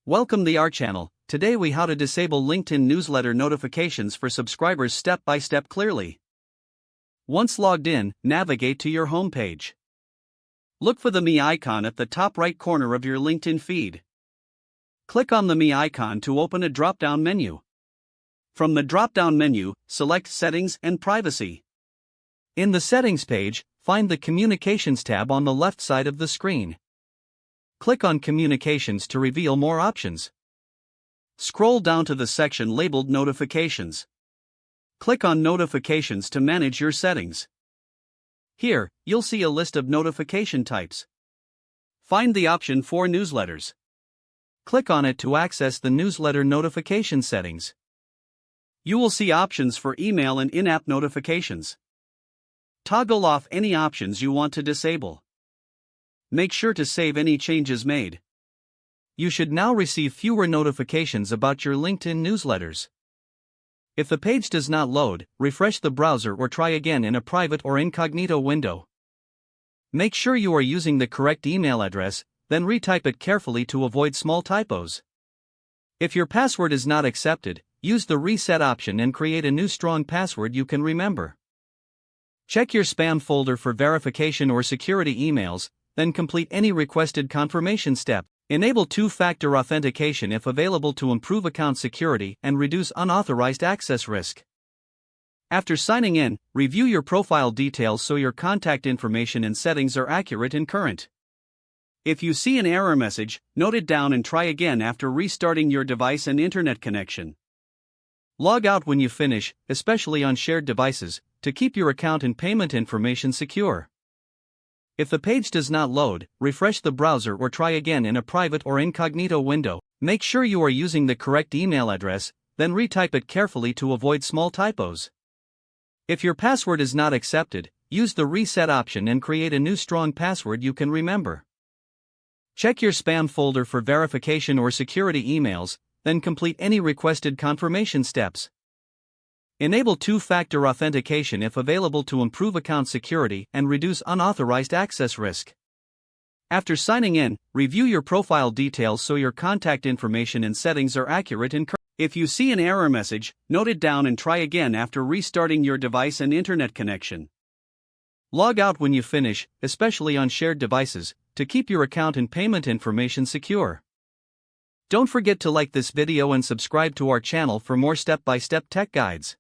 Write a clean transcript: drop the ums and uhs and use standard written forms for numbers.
Welcome to our channel. Today we how to disable LinkedIn newsletter notifications for subscribers step by step clearly. Once logged in, navigate to your home page. Look for the Me icon at the top right corner of your LinkedIn feed. Click on the Me icon to open a drop-down menu. From the drop-down menu, select Settings and Privacy. In the Settings page, find the Communications tab on the left side of the screen. Click on Communications to reveal more options. Scroll down to the section labeled Notifications. Click on Notifications to manage your settings. Here, you'll see a list of notification types. Find the option for Newsletters. Click on it to access the newsletter notification settings. You will see options for email and in-app notifications. Toggle off any options you want to disable. Make sure to save any changes made. You should now receive fewer notifications about your LinkedIn newsletters. If the page does not load, refresh the browser or try again in a private or incognito window. Make sure you are using the correct email address, then retype it carefully to avoid small typos. If your password is not accepted, use the reset option and create a new strong password you can remember. Check your spam folder for verification or security emails, then complete any requested confirmation step. Enable two-factor authentication if available to improve account security and reduce unauthorized access risk. After signing in, review your profile details so your contact information and settings are accurate and current. If you see an error message, note it down and try again after restarting your device and internet connection. Log out when you finish, especially on shared devices, to keep your account and payment information secure. If the page does not load, refresh the browser or try again in a private or incognito window. Make sure you are using the correct email address, then retype it carefully to avoid small typos. If your password is not accepted, use the reset option and create a new strong password you can remember. Check your spam folder for verification or security emails, then complete any requested confirmation steps. Enable two-factor authentication if available to improve account security and reduce unauthorized access risk. After signing in, review your profile details so your contact information and settings are accurate and current. If you see an error message, note it down and try again after restarting your device and internet connection. Log out when you finish, especially on shared devices, to keep your account and payment information secure. Don't forget to like this video and subscribe to our channel for more step-by-step tech guides.